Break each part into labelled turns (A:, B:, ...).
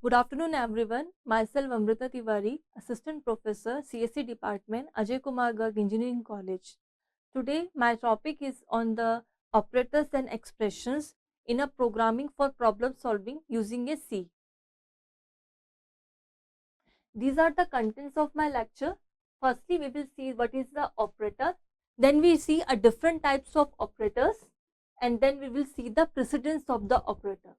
A: Good afternoon, everyone. Myself Amrita Tiwari, Assistant Professor, CSE Department, Ajay Kumar Garg Engineering College. Today, my topic is on the operators and expressions in a programming for problem solving using a C. These are the contents of my lecture. Firstly, we will see what is the operator. Then we see a different types of operators, and then we will see the precedence of the operator.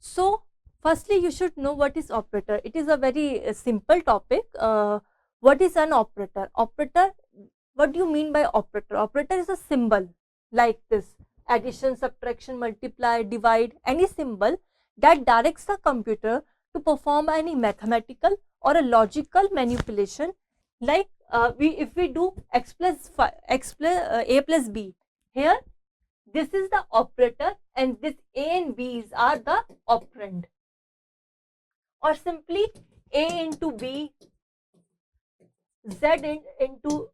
A: So, firstly, you should know what is operator. It is a very simple topic. What is an operator? Operator, what do you mean by operator? Operator is a symbol like this: addition, subtraction, multiply, divide, any symbol that directs the computer to perform any mathematical or a logical manipulation. Like if we do x plus a plus b, here this is the operator and this a and b's are the operand, or simply a into b, z into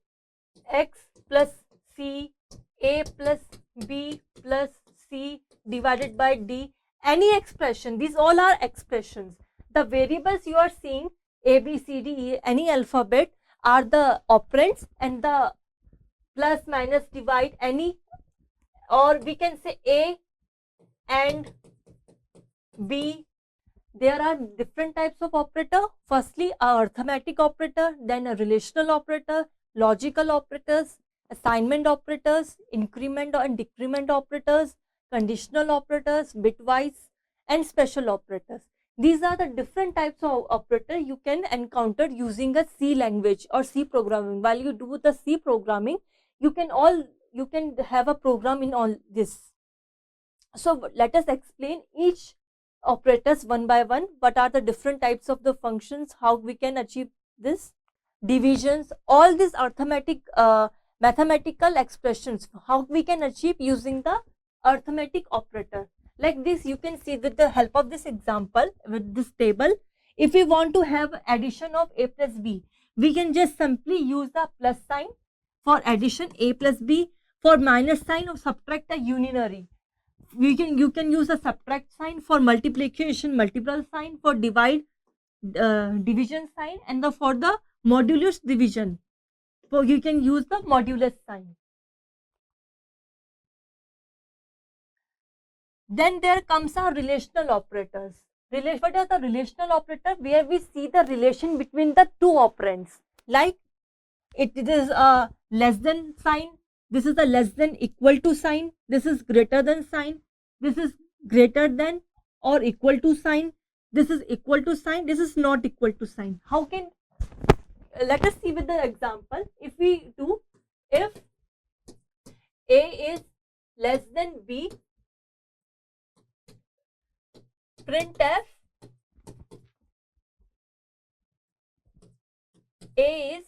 A: x plus c, a plus b plus c divided by d, any expression. These all are expressions. The variables you are seeing, a, b, c, d, e, any alphabet, are the operands, and the plus, minus, divide, any, or we can say a and b. There are different types of operator. Firstly, a arithmetic operator, then a relational operator, logical operators, assignment operators, increment and decrement operators, conditional operators, bitwise, and special operators. These are the different types of operator you can encounter using a C language or C programming. While you do the C programming, you can have a program in all this. So let us explain each operators one by one. What are the different types of the functions, how we can achieve this, divisions, all these arithmetic mathematical expressions, how we can achieve using the arithmetic operator. Like this, you can see with the help of this example, with this table, if we want to have addition of a plus b, we can just simply use the plus sign for addition, a plus b. For minus sign or subtract, a unary. You can use a subtract sign. For multiplication, multiple sign. For divide, division sign. And for the modulus division, so you can use the modulus sign. Then there comes our relational operators. What are the relational operator? Where we see the relation between the two operands. Like it is a less than sign. This is a less than equal to sign. This is greater than sign. This is greater than or equal to sign. This is equal to sign. This is not equal to sign. How can, let us see with the example. If we do, if a is less than b, printf a is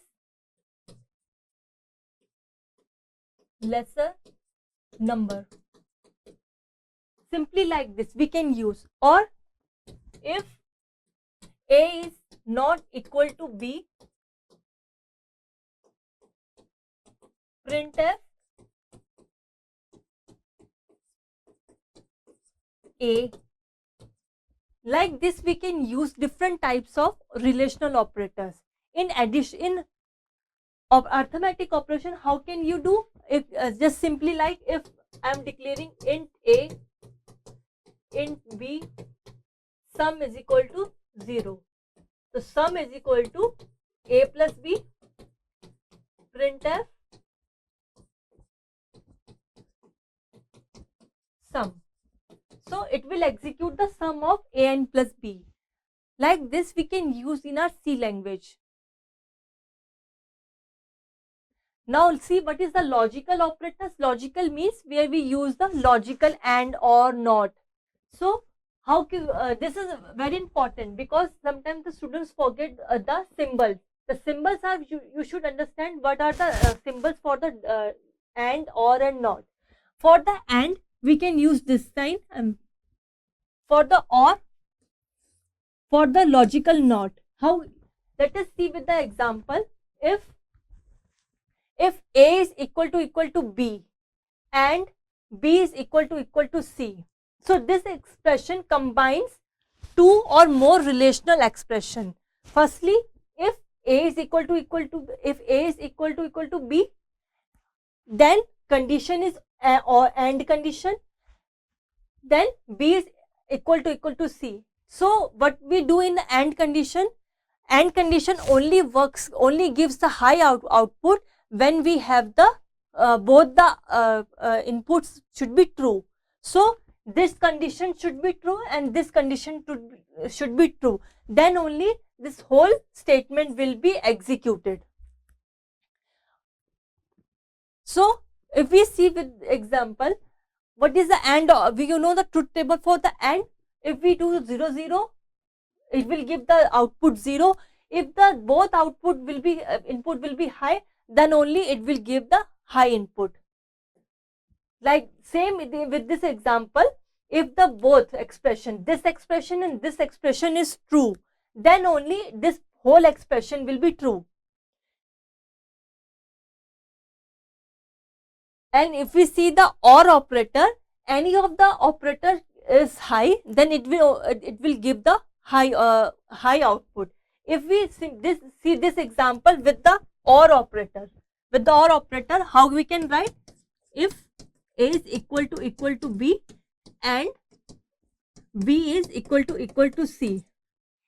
A: lesser number. Simply like this we can use. Or if a is not equal to b, printf a. Like this we can use different types of relational operators. In addition, in arithmetic operation, how can you do? If just simply like, if I am declaring int a, int b, sum is equal to 0. So sum is equal to a plus b, printf sum. So it will execute the sum of a and plus b. Like this we can use in our C language. Now see what is the logical operators. Logical means where we use the logical and, or, not. So how this is very important, because sometimes the students forget the symbols. The symbols are, you should understand what are the symbols for the and, or, and not. For the and, we can use this sign. For the or, for the logical not. How? Let us see with the example. If a is equal to b and b is equal to c, So this expression combines two or more relational expression. Firstly, if A is equal to B, then condition is or AND condition, then B is equal to C. So what we do in the AND condition only gives the high output when we have the both the inputs should be true. So this condition should be true and this condition should be true. Then only this whole statement will be executed. So if we see with example, what is the AND? You know the truth table for the AND. If we do 0 0, it will give the output 0. If the both output will be input will be high, then only it will give the high input. Like same with this example, if the both expression, this expression and this expression is true, then only this whole expression will be true. And if we see the OR operator, any of the operator is high, then it will give the high output. If we see this example with the OR operator, how we can write? If A is equal to B and B is equal to C,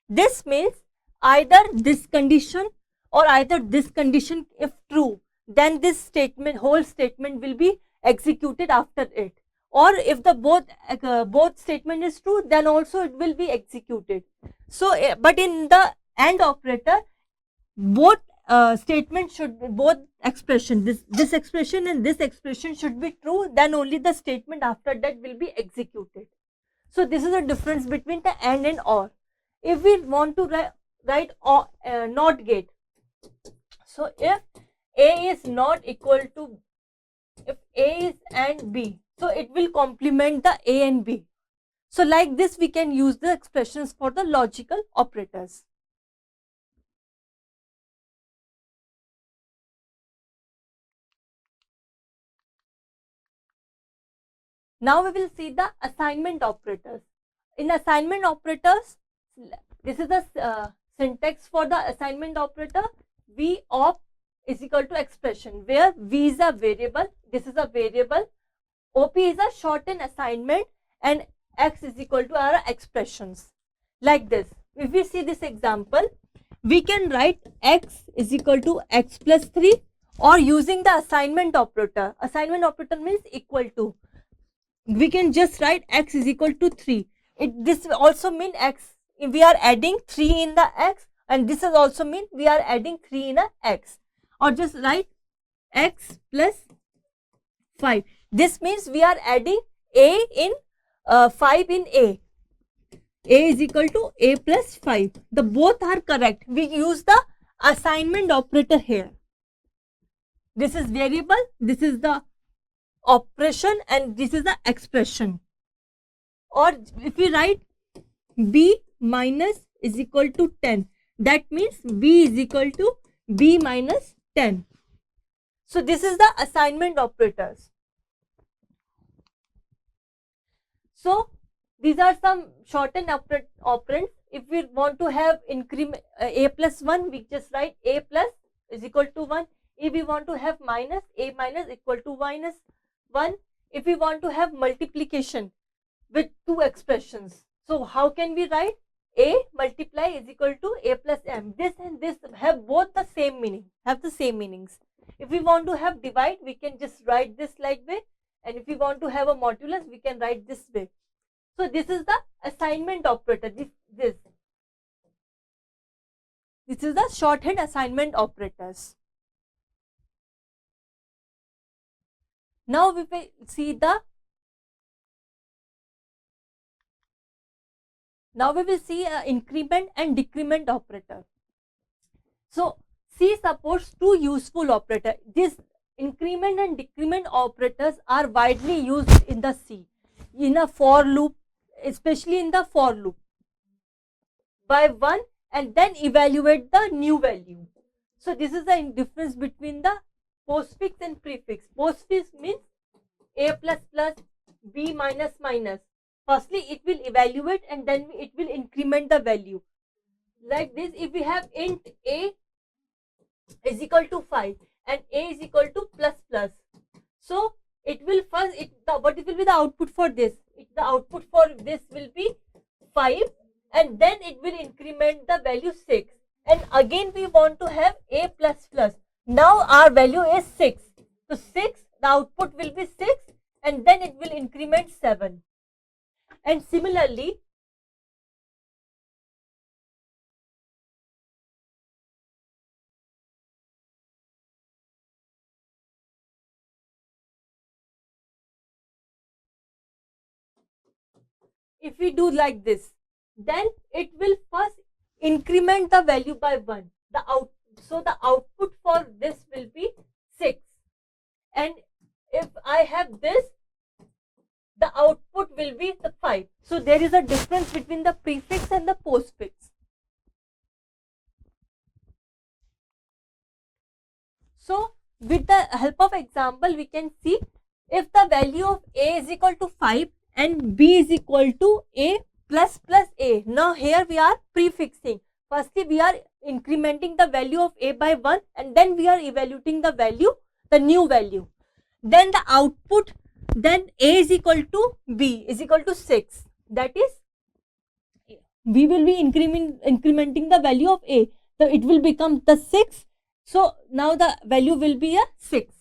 A: this means either this condition or either this condition if true, then this statement, whole statement will be executed after it. Or if the both statement is true, then also it will be executed. So, but in the AND operator, both both expression, this expression and this expression should be true, then only the statement after that will be executed. So this is the difference between the AND and OR. If we want to write NOT gate, so if A is not equal to, if A is and B, so it will complement the A and B. So like this we can use the expressions for the logical operators. Now we will see the assignment operators. In assignment operators, this is the syntax for the assignment operator. V of is equal to expression, where V is a variable, this is a variable, OP is a shortened assignment, and X is equal to our expressions. Like this. If we see this example, we can write X is equal to X plus 3, or using the assignment operator. Assignment operator means equal to. We can just write X is equal to 3. This also mean X, we are adding 3 in the X, and this is also mean we are adding 3 in a X. Or just write X plus 5. This means we are adding A in 5 in A. A is equal to A plus 5. The both are correct. We use the assignment operator here. This is variable, this is the operation, and this is the expression. Or if we write B minus is equal to 10, that means B is equal to B minus 10. So this is the assignment operators. So these are some shortened operands. If we want to have increment A plus 1, we just write A plus is equal to 1. If we want to have minus, A minus equal to minus 1. If we want to have multiplication with two expressions, so how can we write? A multiply is equal to A plus M. This and this have both the same meaning, have the same meanings. If we want to have divide, we can just write this like way, and if we want to have a modulus, we can write this way. So this is the assignment operator. This is the shorthand assignment operators. Now we will see the increment and decrement operator. So C supports two useful operators. These increment and decrement operators are widely used in the C, in a for loop, especially in the for loop, by 1 and then evaluate the new value. So this is the difference between the postfix and prefix. Postfix means A plus plus, B minus minus. firstly it will evaluate and then it will increment the value. Like this, if we have int a is equal to 5 and a is equal to plus plus, so it will first, what will be the output for this? The output for this will be 5 and then it will increment the value 6, and again we want to have a plus plus. Now our value is 6, so 6, the output will be 6 and then it will increment 7. And similarly, if we do like this, then it will first increment the value by 1. So the output for this will be 6, and if I have this, the output will be the 5. So there is a difference between the prefix and the postfix. So with the help of example, we can see if the value of a is equal to 5 and b is equal to a plus plus a. Now here we are prefixing. Firstly, we are incrementing the value of a by 1 and then we are evaluating the value, the new value. Then the output, then a is equal to b is equal to 6. That is, we will be incrementing the value of a. So it will become the 6. So now the value will be a 6.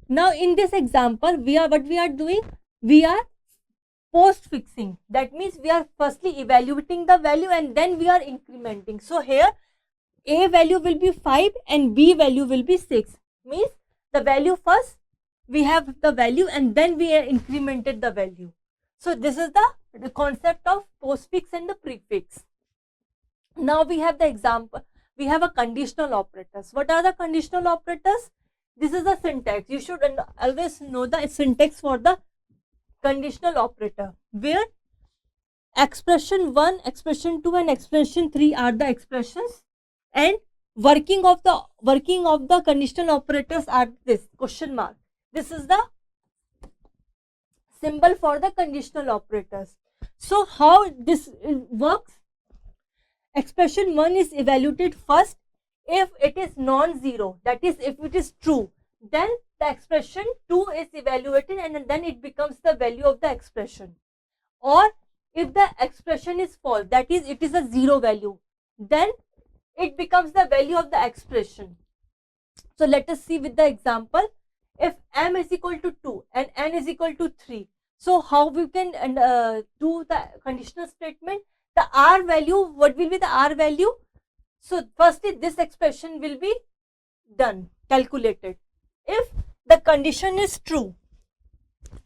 A: Now in this example, what we are doing? We are postfixing. That means we are firstly evaluating the value and then we are incrementing. So here a value will be 5 and b value will be 6. Means the value first, we have the value and then we incremented the value. So this is the concept of postfix and the prefix. Now we have the example. We have a conditional operators. What are the conditional operators? This is the syntax. You should always know the syntax for the conditional operator, where expression 1, expression 2 and expression 3 are the expressions, and working of the conditional operators are this question mark. This is the symbol for the conditional operators. So how this works? Expression 1 is evaluated first if it is non-zero, that is if it is true, then the expression 2 is evaluated and then it becomes the value of the expression. Or if the expression is false, that is it is a zero value, then it becomes the value of the expression. So let us see with the example. If m is equal to 2 and n is equal to 3, so how we can do the conditional statement? The r value, what will be the r value? So firstly this expression will be done, calculated. If the condition is true,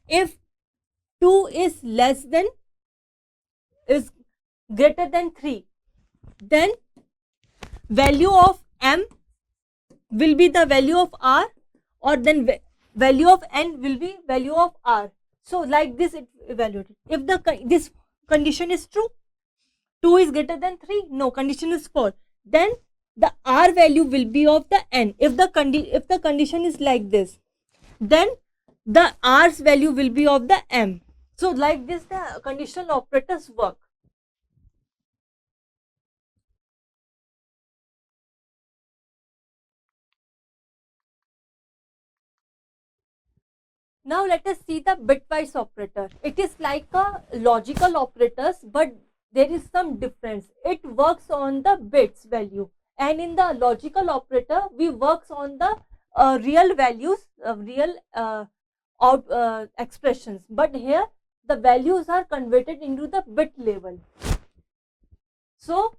A: if 2 is greater than 3, then value of m will be the value of r, or then value of n will be value of r. So like this it evaluated. If this condition is true, 2 is greater than 3, no, condition is false, then the r value will be of the n. If the condition is like this, then the r's value will be of the m. So like this the conditional operators work. Now let us see the bitwise operator. It is like a logical operators, but there is some difference. It works on the bits value, and in the logical operator we works on the real values, real expressions, but here the values are converted into the bit level. So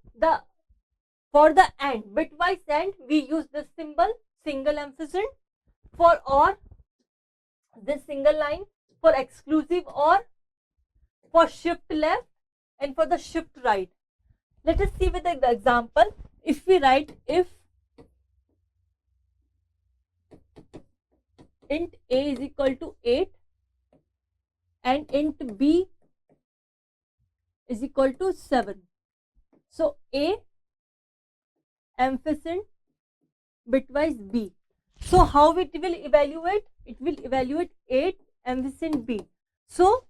A: for the AND, bitwise AND, we use this symbol, single ampersand. For OR, this single line. For exclusive OR, for shift left, and for the shift right. Let us see with the example. If we write if int a is equal to 8 and int b is equal to 7. So a ampersand bitwise b. So how it will evaluate? It will evaluate 8 ampersand b. So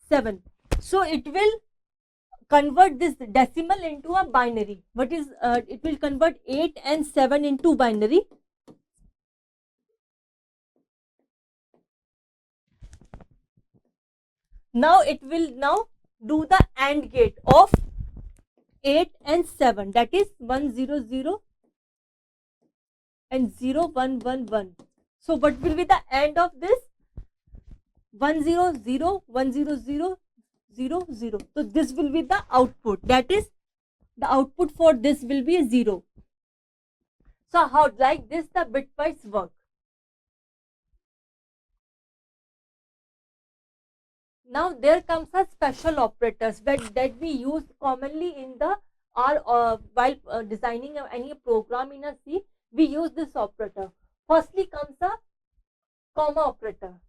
A: 7. So it will convert this decimal into a binary. What is it will convert 8 and 7 into binary. Now it will now do the AND gate of 8 and 7, that is 1 0 0 and 0 1 1 1. So what will be the AND of this? 1 0 0 1 0 0 0 0. So this will be the output, that is the output for this will be a 0. So how like this the bitwise work. Now there comes a special operators that we use commonly in the while designing any program in a C. We use this operator. Firstly comes a comma operator.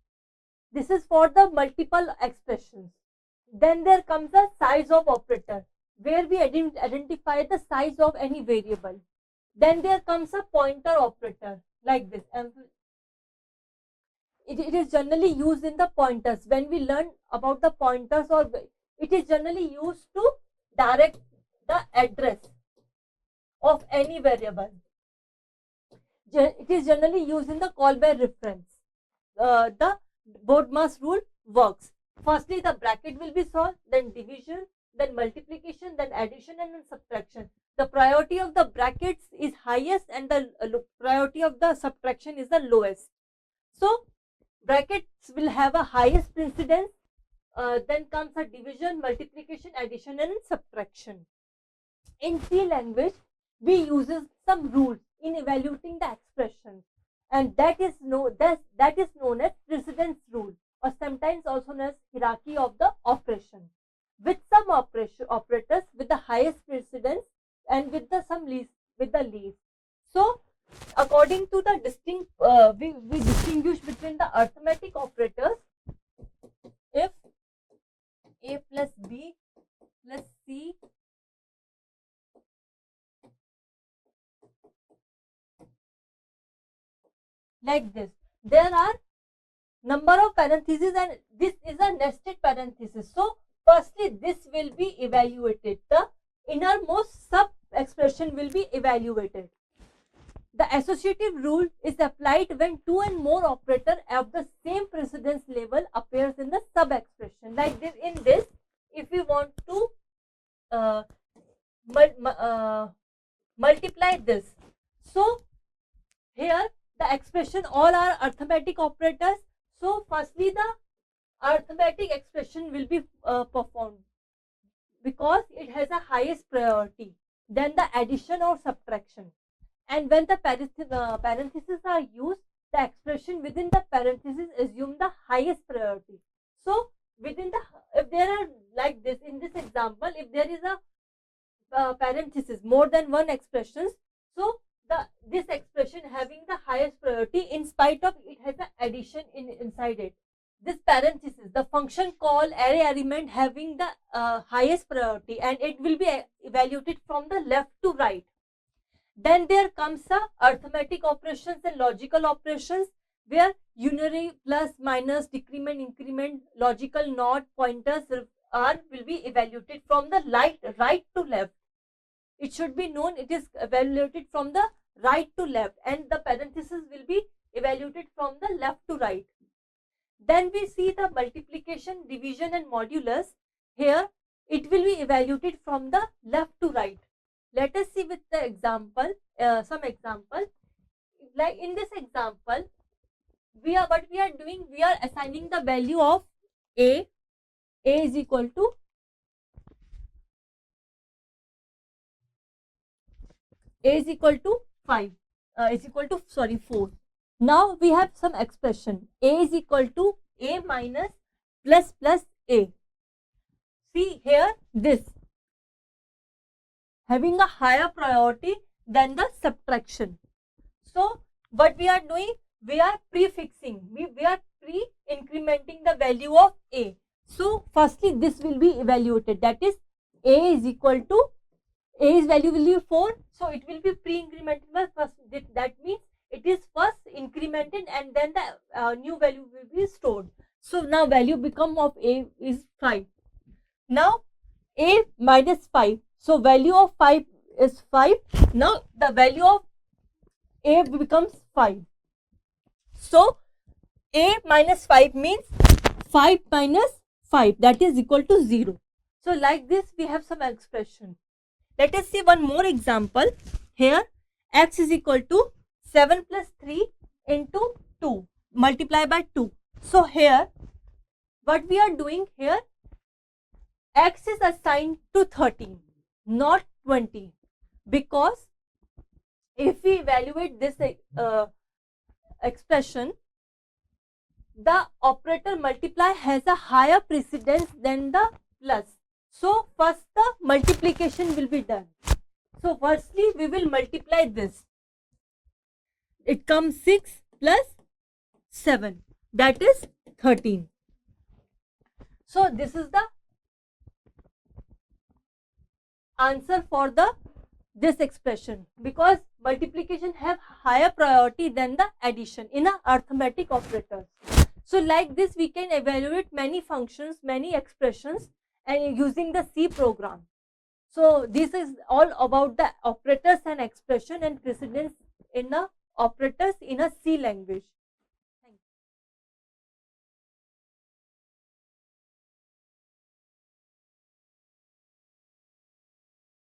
A: This is for the multiple expressions. Then there comes a size of operator, where we identify the size of any variable. Then there comes a pointer operator like this. It is generally used in the pointers. When we learn about the pointers, or it is generally used to direct the address of any variable. It is generally used in the call by reference. The BODMAS rule works. Firstly, the bracket will be solved, then division, then multiplication, then addition, and then subtraction. The priority of the brackets is highest and the priority of the subtraction is the lowest. So brackets will have a highest precedence, then comes a division, multiplication, addition, and subtraction. In C language, we use some rules in evaluating the expressions, and that is known as precedence rule, or sometimes also known as hierarchy of the operation. With some operators with the highest precedence and with the least. So according to the we distinguish between the arithmetic operators. If A plus B plus C like this, there are number of parentheses and this is a nested parenthesis. So firstly this will be evaluated, the innermost sub expression will be evaluated. The associative rule is applied when two and more operators of the same precedence level appears in the sub expression. Like this, in this, if we want to multiply this, so here the expression all are arithmetic operators. So firstly the arithmetic expression will be performed because it has a highest priority than the addition or subtraction. And when the parentheses are used, the expression within the parentheses assume the highest priority. So within the, if there are like this in this example, if there is a parenthesis more than one expressions, so this expression having the highest priority, in spite of it has an addition inside it. This parenthesis, the function call array element having the highest priority, and it will be evaluated from the left to right. Then there comes the arithmetic operations and logical operations, where unary, plus, minus, decrement, increment, logical NOT, pointers will be evaluated from the right to left. It should be known it is evaluated from the right to left, and the parentheses will be evaluated from the left to right. Then we see the multiplication, division, and modulus. Here it will be evaluated from the left to right. Let us see with the example, some example. Like in this example, we are assigning the value of A is equal to 5, is equal to 4. Now we have some expression, A is equal to A minus plus A. See here, this having a higher priority than the subtraction. So what we are doing, we are prefixing, we are pre-incrementing the value of A. So firstly this will be evaluated, that is A is equal to, A's value will be 4, so it will be pre-incremented first. That means it is first incremented and then the new value will be stored. So now value become of A is 5. Now A minus 5. So value of 5 is 5. Now the value of A becomes 5. So A minus 5 means 5 minus 5, that is equal to 0. So like this we have some expression. Let us see one more example. Here x is equal to 7 plus 3 into 2 multiply by 2. So here what we are doing here, x is assigned to 13, not 20, because if we evaluate this expression, the operator multiply has a higher precedence than the plus. So first the multiplication will be done. So firstly we will multiply this. It comes 6 plus 7, that is 13. So this is the answer for this expression, because multiplication have higher priority than the addition in a arithmetic operators. So like this we can evaluate many functions, many expressions, and using the C program. So this is all about the operators and expression and precedence in the operators in a C language.